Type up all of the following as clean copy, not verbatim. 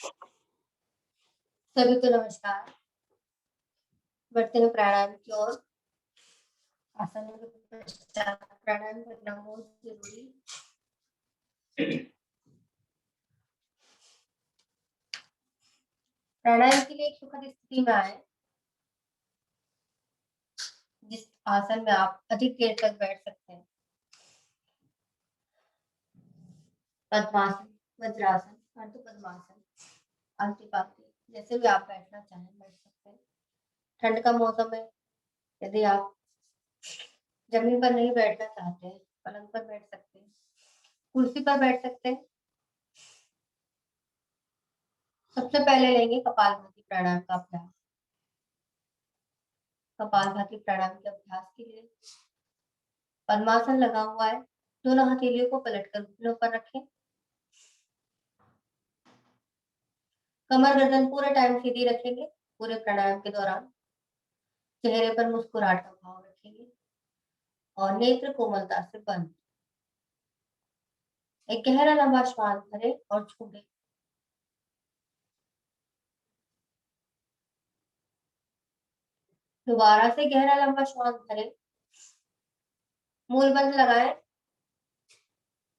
सभी को नमस्कार। बढ़ते हैं प्राणायाम की ओर। आसनों के पश्चात प्राणायाम करना बहुत जरूरी। प्राणायाम के लिए एक सुखद स्थिति में आए, जिस आसन में आप अधिक देर तक बैठ सकते हैं। पद्मासन, वज्रासन, अर्ध पद्मासन, आलती-पालती, जैसे भी आप बैठना चाहें बैठ सकते हैं। ठंड का मौसम है, यदि आप जमीन पर नहीं बैठना चाहते हैं, पलंग पर बैठ सकते हैं, कुर्सी पर बैठ सकते हैं। सबसे पहले लेंगे कपालभाति प्राणायाम का अभ्यास। कपालभाति प्राणायाम के अभ्यास के लिए पद्मासन लगा हुआ है, दोनों हथेलियों को पलटकर घुटनों पर रखें। कमर गर्दन पूरे टाइम सीधी रखेंगे। पूरे प्राणायाम के दौरान चेहरे पर मुस्कुराहट का भाव रखेंगे और नेत्र कोमलता से बंद। एक गहरा लंबा श्वास भरें और छोड़ें। दोबारा से गहरा लंबा श्वास भरें, मूल बंद लगाएं।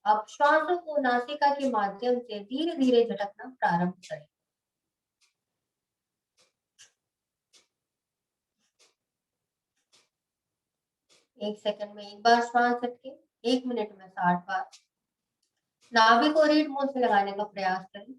अब श्वासों को नासिका के माध्यम से धीरे धीरे झटकना प्रारंभ करें। एक सेकंड में एक बार श्वास झटके, 1 मिनट में 60 बार। नाभि को रीढ़ मुंह से लगाने का प्रयास करें।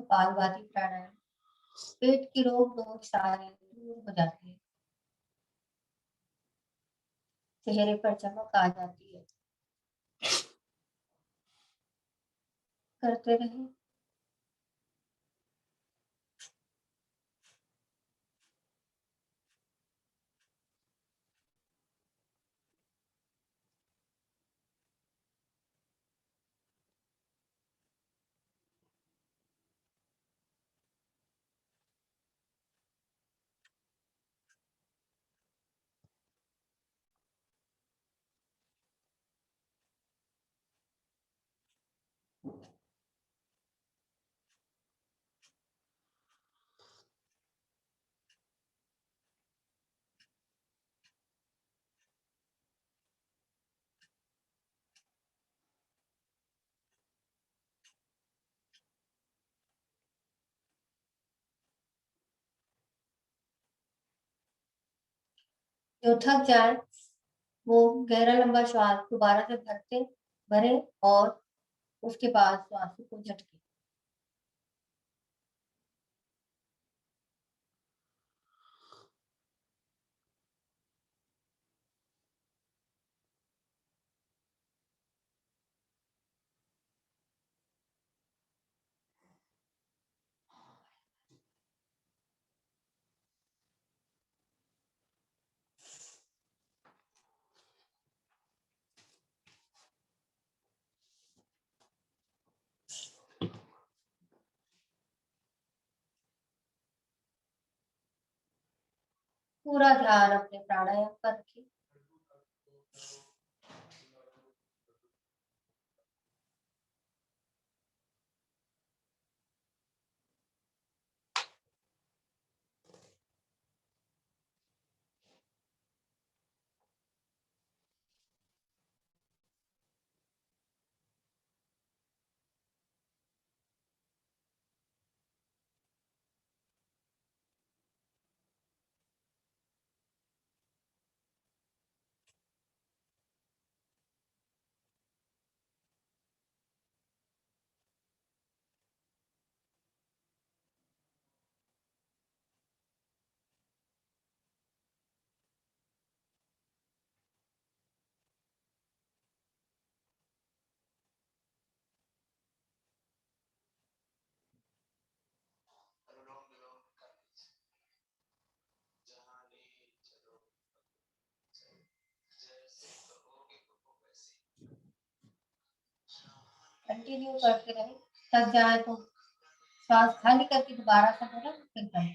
कपालभाति प्राणायाम, पेट की रोग दोष सारे दूर हो जाते हैं, चेहरे पर चमक आ जाती है। करते रहें। जो थक जाए वो गहरा लंबा श्वास दोबारा से भरे और उसके बाद श्वास को झटके। पूरा ध्यान अपने प्राणायाम पर रखें। कंटिन्यू करते रहे, थक जाए तो श्वास खाली करके दोबारा से बोला फिर करें।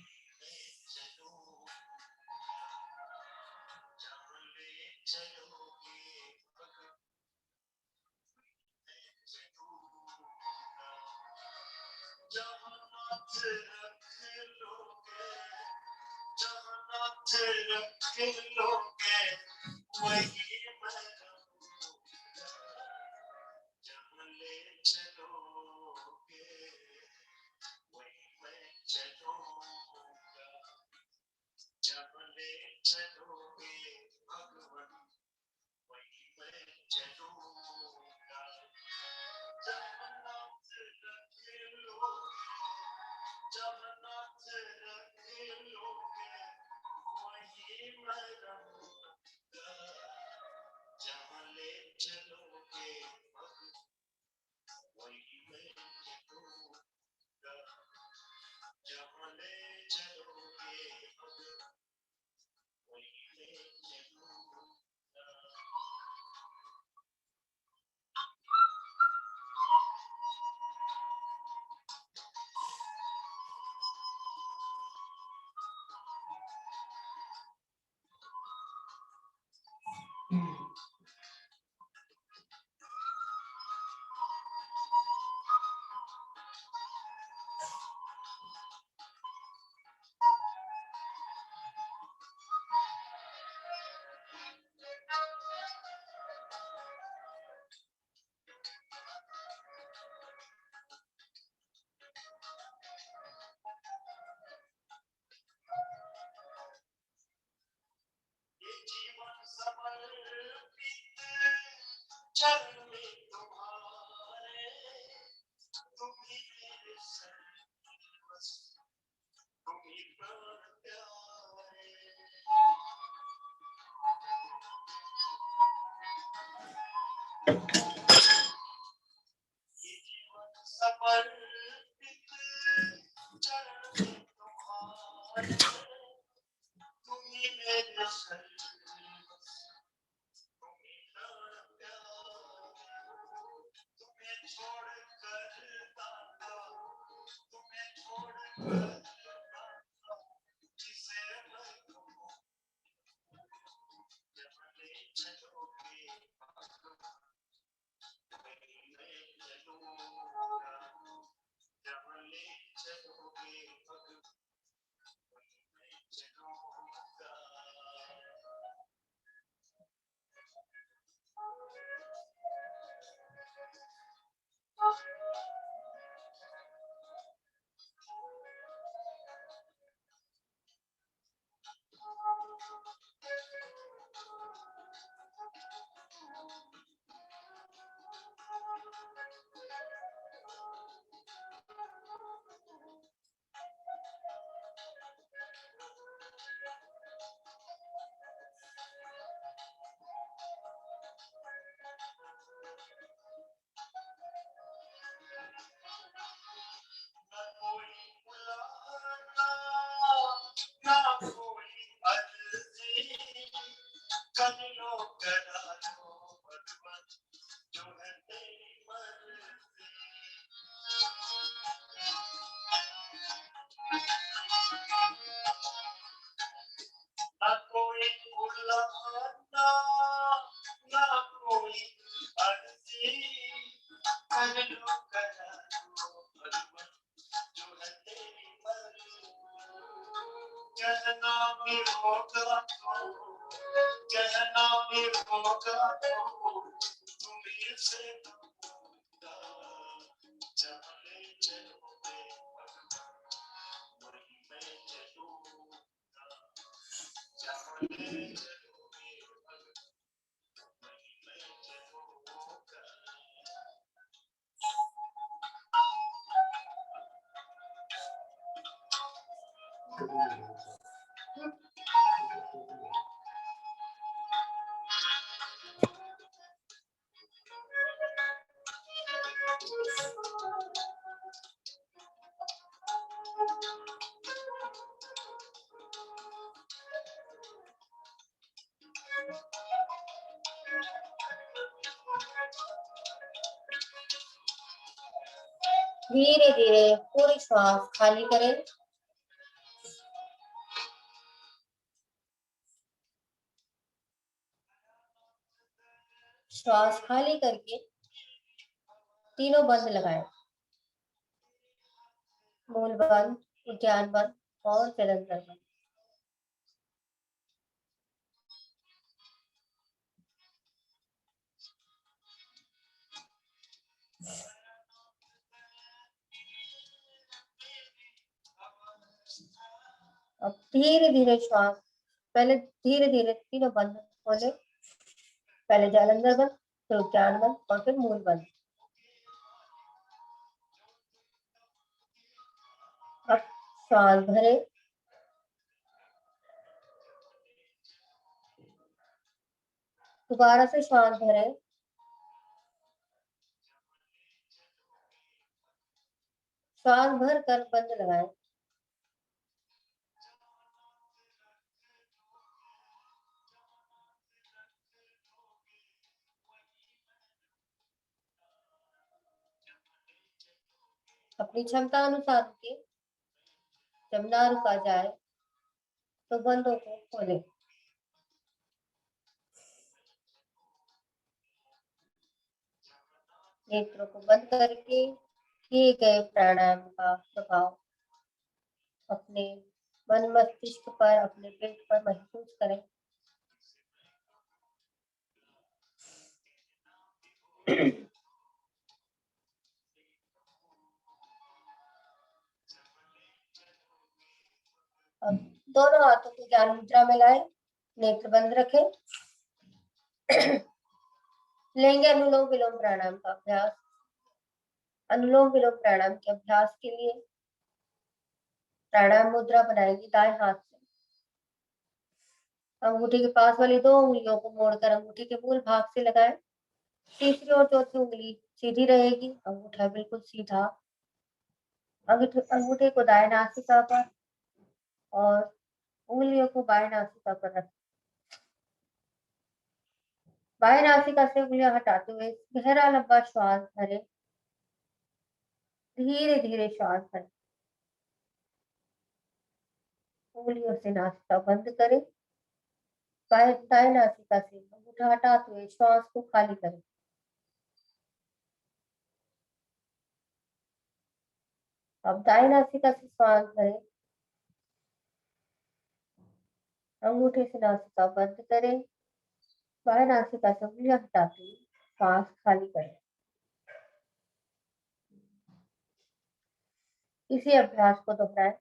धीरे धीरे पूरी श्वास खाली करें। श्वास खाली करके तीनों बंद लगाएं। मूल बंद, उद्यान बंद और जलंधर बंद। अब धीरे धीरे श्वास, पहले धीरे धीरे तीनों बंद खोले। पहले जालंधर बंद, फिर उद्यान बंद और फिर मूल बंद। अब श्वास भरे, दोबारा से श्वास भरे, श्वास भर कर बंद लगाएं। अपनी क्षमता अनुसार रुके। जब ना रुका जाए तो बंदों को खोले। नेत्रों को बंद करके किए गए प्राणायाम का प्रभाव अपने मन मस्तिष्क पर, अपने पेट पर महसूस करें। अब दोनों हाथों को ज्ञान मुद्रा में लाएं, नेत्र बंद रखें। लेंगे अनुलोम विलोम प्राणायाम का अभ्यास। अनुलोम विलोम प्राणायाम के अभ्यास के लिए प्राणायाम मुद्रा बनाएंगे दाएं हाथ से। अंगूठी के पास वाली दो उंगलियों को मोड़कर अंगूठी के मूल भाग से लगाएं। तीसरी और चौथी उंगली सीधी रहेगी, अंगूठा बिल्कुल सीधा। अंगूठे को दाएं नासिका पर और उंगलियों को बाएं नासिका पर रखें। बाएं नासिका से उंगलियां हटाते हुए गहरा लंबा श्वास भरें। धीरे धीरे श्वास भरें। उंगलियों से नासिका बंद करें। दाएं नासिका से अंगूठा हटाते हुए श्वास को खाली करें। अब दाएं नासिका से श्वास भरें। अंगूठे से नासिका बंद करें। बाएं नासिका से उंगलियां हटाते हुए श्वास खाली करें। इसी अभ्यास को दोहराएं।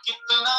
कितना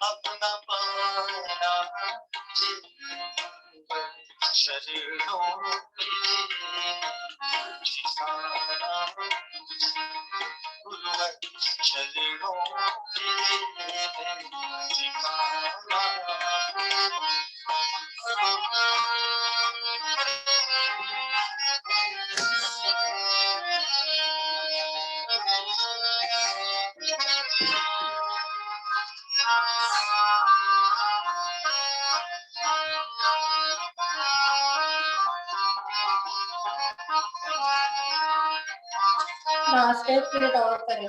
अपना पाना शरीरों शरीरों लास्ट 1 मिनट और करें।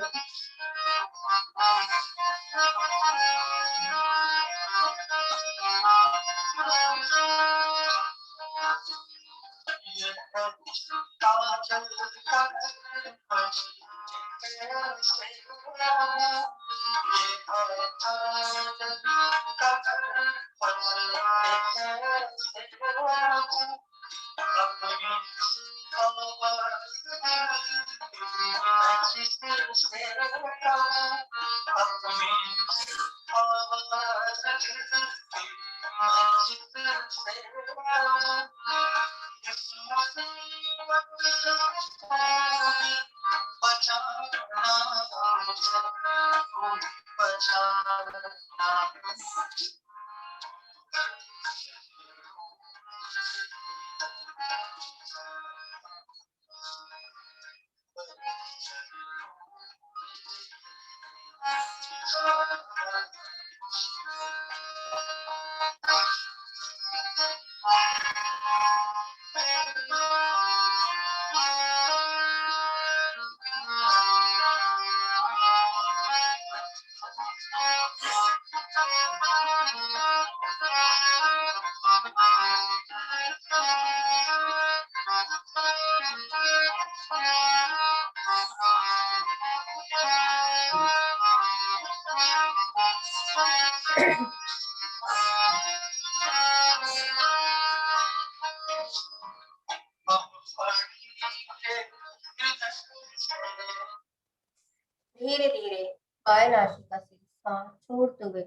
धीरे धीरे बाएं नासिका से सांस छोड़ते हुए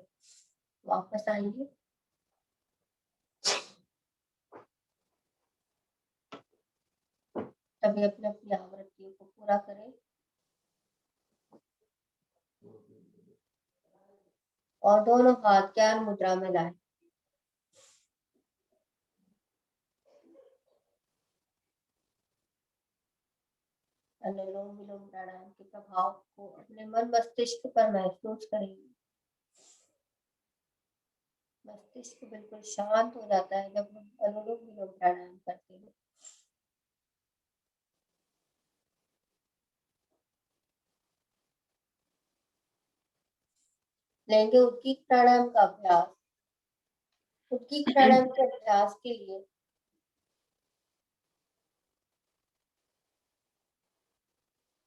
वापस आएंगे। तभी अपने अपनी आवृत्तियों को पूरा करें और दोनों हाथ ज्ञान मुद्रा में लाएं। अनुलोम विलोम प्राणायाम के प्रभाव को अपने मन मस्तिष्क पर महसूस करेंगे। मस्तिष्क बिल्कुल शांत हो जाता है जब हम अनुलोम विलोम प्राणायाम करते हैं। लेंगे उद्गीत प्राणायाम का अभ्यास। उद्गीत प्राणायाम के अभ्यास के लिए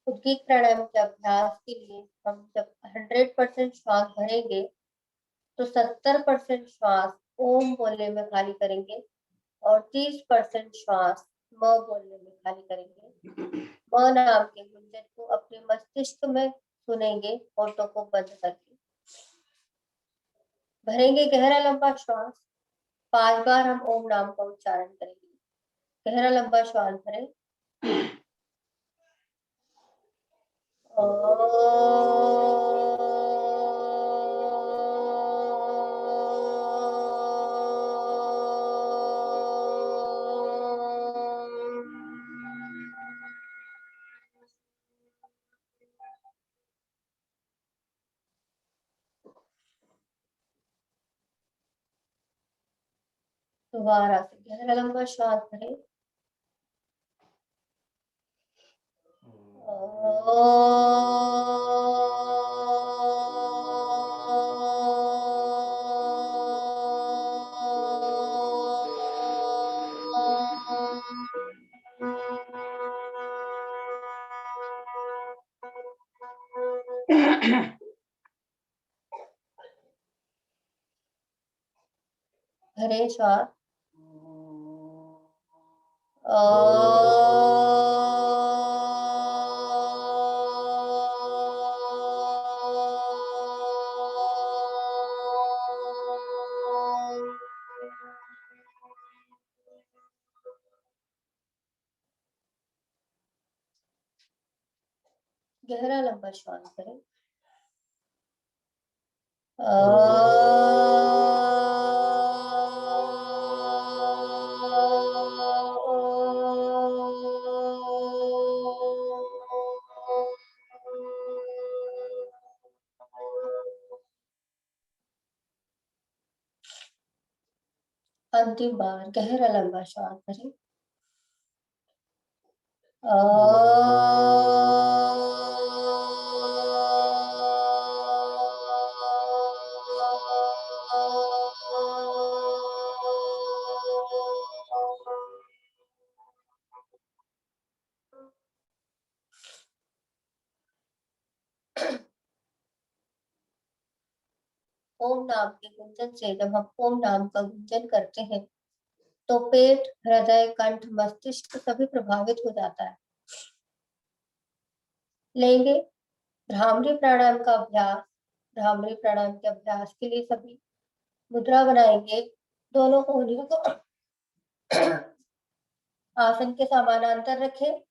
उद्गीत प्राणायाम के अभ्यास के लिए हम जब 100% श्वास भरेंगे तो 70% श्वास ओम बोलने में खाली करेंगे और 30% श्वास म बोलने में खाली करेंगे। म नाम के गुंजन को अपने मस्तिष्क में सुनेंगे होठों को बंद करके। भरेंगे गहरा लंबा श्वास। 5 बार हम ओम नाम का उच्चारण करेंगे। गहरा लंबा श्वास भरें। दोबारा से गहरा लंबा श्वास भरें। भरें श्वास। गहरा लंबा श्वास करें। अंतिम बार गहरा लंबा श्वास भरें। ओम नाम के गुंजन से जब हम ओम नाम का गुंजन करते हैं तो पेट, हृदय, कंठ, मस्तिष्क सभी प्रभावित हो जाता है। लेंगे भ्रामरी प्राणायाम का अभ्यास। भ्रामरी प्राणायाम के अभ्यास के लिए सभी मुद्रा बनाएंगे। दोनों उंगलियों को आसन के समानांतर रखें।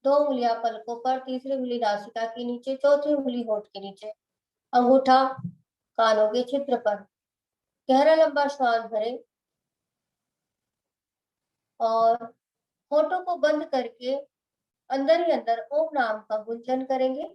2 उंगलियां पलकों पर, तीसरी उंगली नासिका के नीचे, चौथी उंगली होठ के नीचे, अंगूठा कानों के छिद्र पर। गहरा लंबा श्वास भरें और होठों को बंद करके अंदर ही अंदर ओम नाम का गुंजन करेंगे।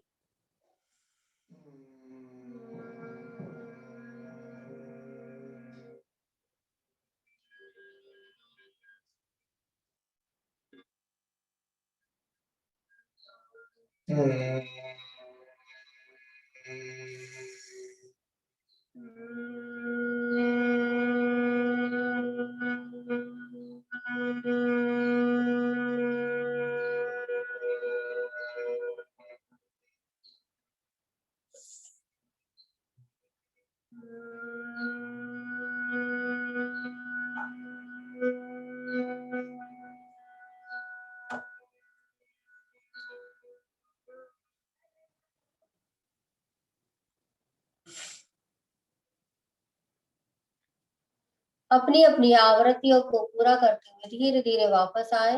अपनी अपनी आवृत्तियों को पूरा करते हुए धीरे धीरे वापस आए।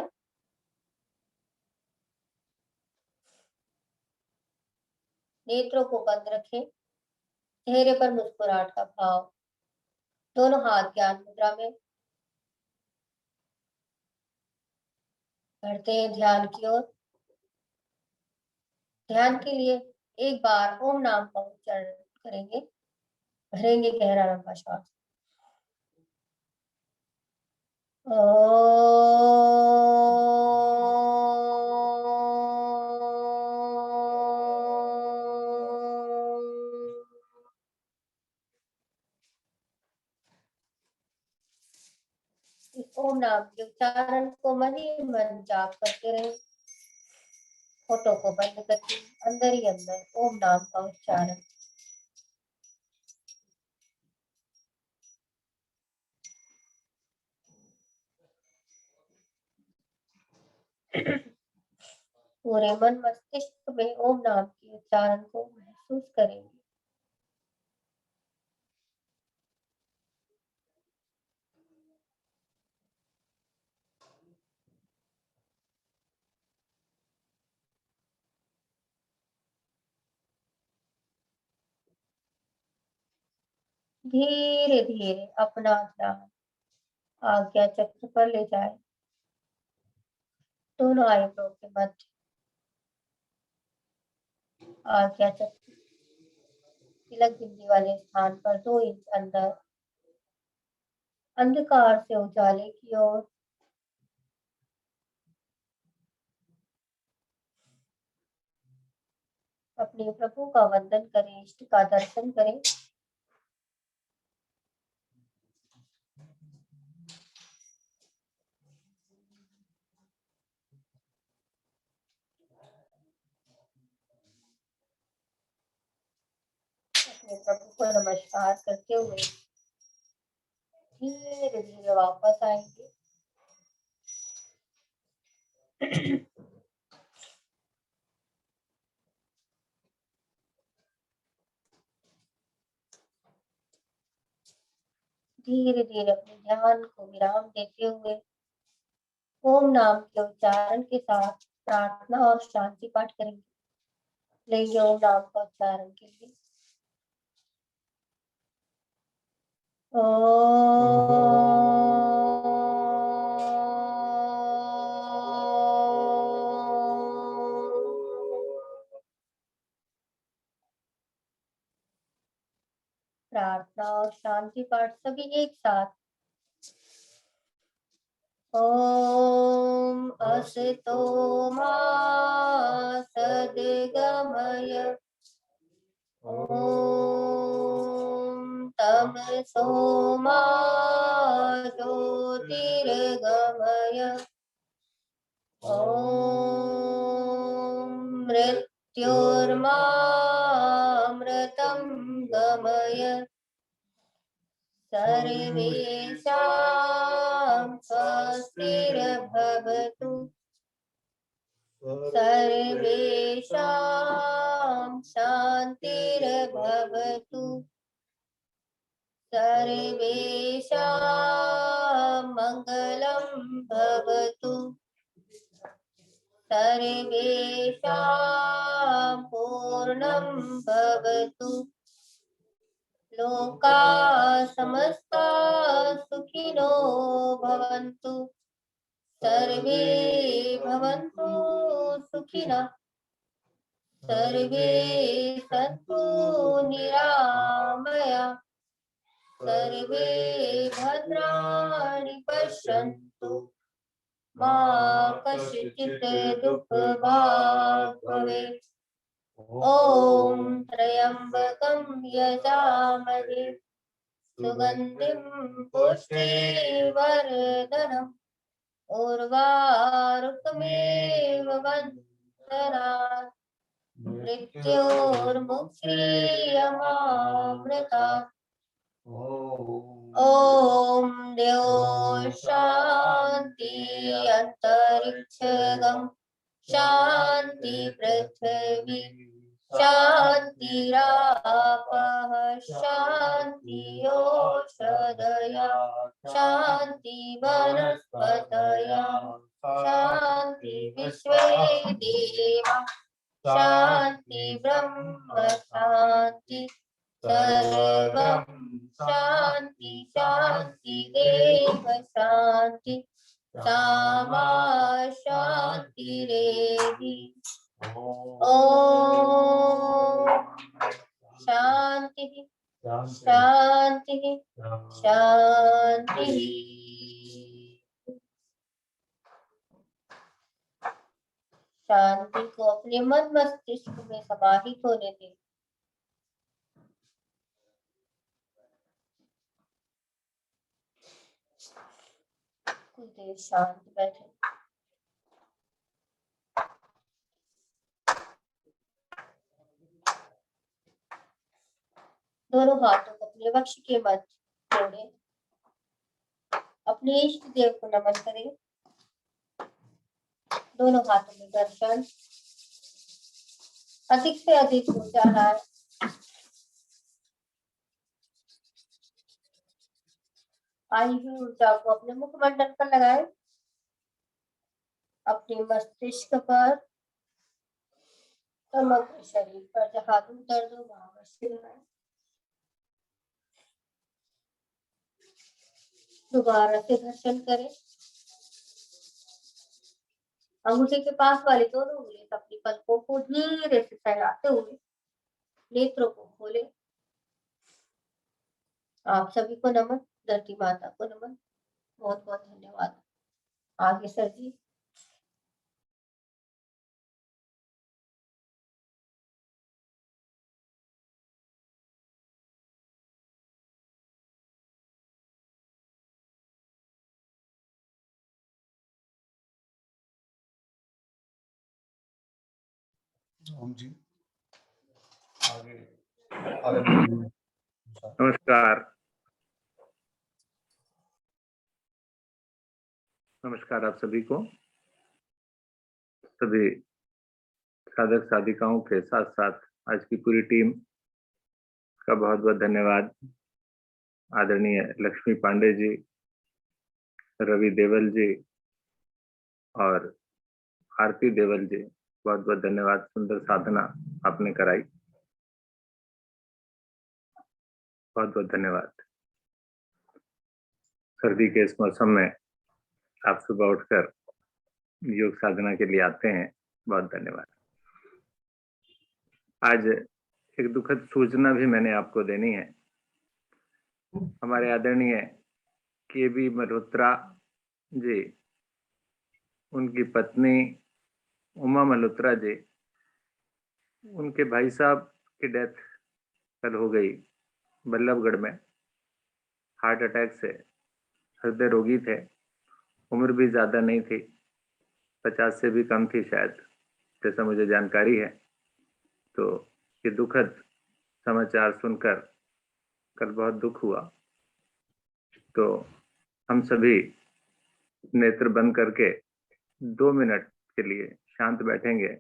नेत्रों को बंद रखें। चेहरे पर मुस्कुराहट का भाव। दोनों हाथ ज्ञान मुद्रा में। बढ़ते हैं ध्यान की ओर। ध्यान के लिए एक बार ओम नाम का उच्चारण करेंगे। भरेंगे गहरा लंबा श्वास। इस ओम नाम के उच्चारण को मन ही मन जाप करते रहे। फोटो को बंद करके अंदर ही अंदर ओम नाम का उच्चारण। पूरे मन मस्तिष्क में ओम नाम के उच्चारण को महसूस करेंगे। धीरे धीरे अपना ध्यान आज्ञा चक्र पर ले जाए। दोनों आईब्रो के मध्य आज्ञा चक्र तिलक बिंदी वाले स्थान पर 2 इंच अंदर अंधकार से उजाले की ओर। अपने प्रभु का वंदन करें, इष्ट का दर्शन करें। अपने प्रभु को नमस्कार करते हुए धीरे धीरे वापस आएंगे। धीरे धीरे अपने ध्यान को विराम देते हुए ओम नाम के उच्चारण के साथ प्रार्थना और शांति पाठ करेंगे। लेंगे ओम नाम का उच्चारण के लिए। प्रार्थना और शांति पाठ सभी एक साथ। ओम असतो मा सद्गमय ओम तमसो मा ज्योतिर्गमय ओम मृत्योर्मामृतं गमय सर्वेषां स्वस्तिर्भवतु सर्वेषां शान्तिर्भवतु सर्वेषां मङ्गलं भवतु सर्वेषां पूर्णं भवतु लोका समस्ता सुखिनो भवन्तु सर्वे भवन्तु सुखिनः सर्वे सन्तु निरामया सर्वे भद्राणि पश्यन्तु मा कश्चित् दुःखभाग् भवेत् ॐ त्र्यम्बकं यजामहे सुगन्धिं पुष्टिवर्धनम् उर्वारुकमेव वन्दनात् मृत्योर्मुक्षीयमामृतात् ॐ द्यौः शान्ति अन्तरिक्षगं शान्ति पृथिवी शान्तिरापः शान्ति ओषधयः शान्ति वनस्पतयः शान्ति विश्वे देवा शान्ति ब्रह्म शान्ति सर्वं शान्ति शान्ति देव शान्ति सामा शान्तिरेधि ॐ शान्तिः शान्तिः शान्तिः शांति को अपने मन मस्तिष्क में समाहित होने दें। कुछ देर शांत बैठे। दोनों हाथों को अपने वक्ष के मध्य जोड़ें। अपने इष्ट देव को नमन करें। दोनों हाथों में दर्शन। अधिक से अधिक ऊर्जा लाए। आई हुई ऊर्जा को अपने मुखमंडल पर लगाए। अपने मस्तिष्क पर, समग्र शरीर पर जहां तुम दर्द हो वहां अवश्य लगाए। दोबारा से घर्षण करें। अंगूठे के पास वाली दोनों उंगली अपनी पलकों को धीरे से फैलाते हुए नेत्रों को खोले। आप सभी को नमन। धरती माता को नमन। बहुत बहुत धन्यवाद। आगे सर जी। ओम जी आगे आगे नमस्कार। नमस्कार आप सभी को। सभी साधक साधिकाओं के साथ साथ आज की पूरी टीम का बहुत बहुत धन्यवाद। आदरणीय लक्ष्मी पांडे जी, रवि देवल जी और आरती देवल जी, बहुत बहुत धन्यवाद। सुंदर साधना आपने कराई, बहुत बहुत धन्यवाद। सर्दी के इस मौसम में आप सुबह उठकर योग साधना के लिए आते हैं, बहुत धन्यवाद। आज एक दुखद सूचना भी मैंने आपको देनी है। हमारे आदरणीय के.बी. मल्होत्रा जी, उनकी पत्नी उमा मल्होत्रा जी, उनके भाई साहब की डेथ कल हो गई बल्लभगढ़ में, हार्ट अटैक से। हृदय रोगी थे, उम्र भी ज्यादा नहीं थी, 50 से भी कम थी शायद, जैसा मुझे जानकारी है। तो ये दुखद समाचार सुनकर कल बहुत दुख हुआ। तो हम सभी नेत्र बंद करके 2 मिनट के लिए शांत बैठेंगे।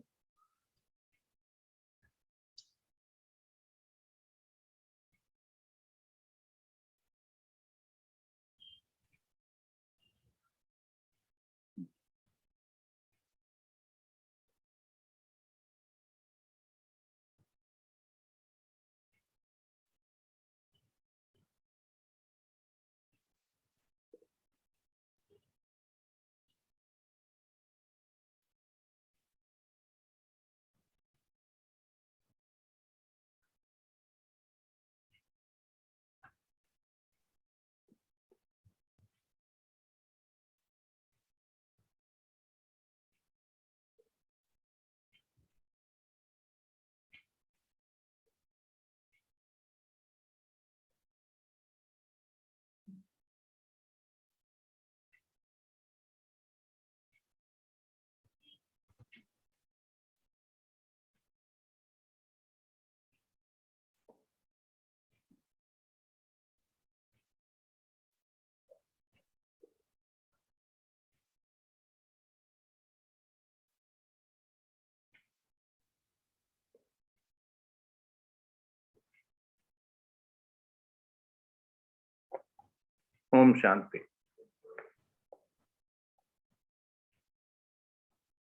ओम शांति।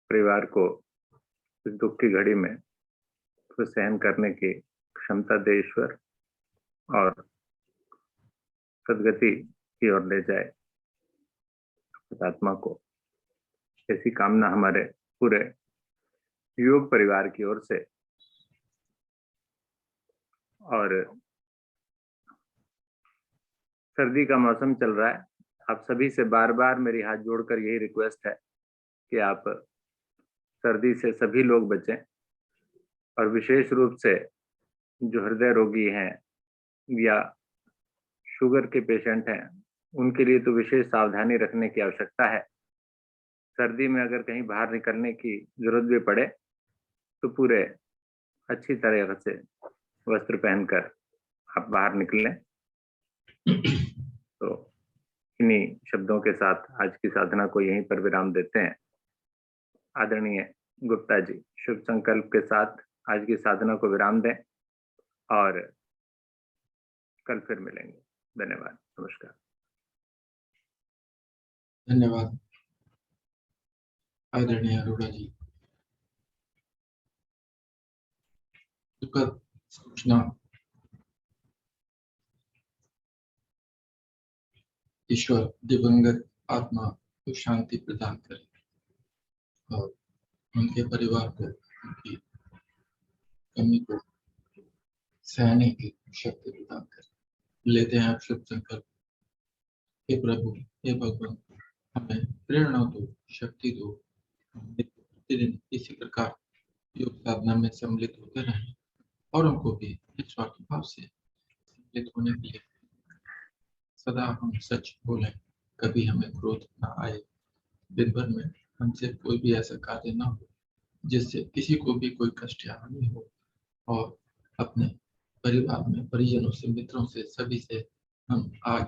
परिवार को इस दुख की घड़ी में तो सहन करने की क्षमता दे ईश्वर, और सदगति की ओर ले जाए आत्मा को। ऐसी कामना हमारे पूरे योग परिवार की ओर से। और सर्दी का मौसम चल रहा है, आप सभी से बार बार मेरी हाथ जोड़कर यही रिक्वेस्ट है कि आप सर्दी से सभी लोग बचें, और विशेष रूप से जो हृदय रोगी हैं या शुगर के पेशेंट हैं, उनके लिए तो विशेष सावधानी रखने की आवश्यकता है। सर्दी में अगर कहीं बाहर निकलने की जरूरत भी पड़े तो पूरे अच्छी तरह से वस्त्र पहनकर आप बाहर निकलें। तो इन्हीं शब्दों के साथ आज की साधना को यहीं पर विराम देते हैं। आदरणीय गुप्ता जी शुभ संकल्प के साथ आज की साधना को विराम दें और कल फिर मिलेंगे। धन्यवाद, नमस्कार। धन्यवाद आदरणीय अरोड़ा जी। दुखद सूचना, ईश्वर दिवंगत आत्मा को शांति प्रदान करे और उनके परिवार को उनकी कमी को सहने की शक्ति प्रदान करे। लेते हैं आप शुभ संकल्प। हे प्रभु, हे भगवान, हमें प्रेरणा दो, शक्ति दो, हम प्रतिदिन इसी प्रकार योग साधना में सम्मिलित होते रहें और उनको भी निस्वार्थ भाव से सम्मिलित होने के लिए सदा हम सच बोलें, कभी हमें क्रोध न आए, दिन भर में हमसे कोई भी ऐसा कार्य न हो जिससे किसी को भी कोई कष्ट या हानि हो, और अपने परिवार में परिजनों से, मित्रों से, सभी से हम आज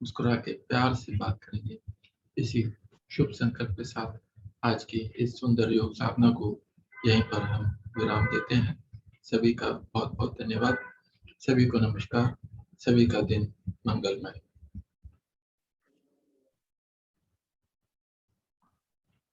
मुस्कुरा के प्यार से बात करेंगे। इसी शुभ संकल्प के साथ आज की इस सुंदर योग साधना को यहीं पर हम विराम देते हैं। सभी का बहुत बहुत धन्यवाद। सभी को नमस्कार। सभी का दिन मंगलमय।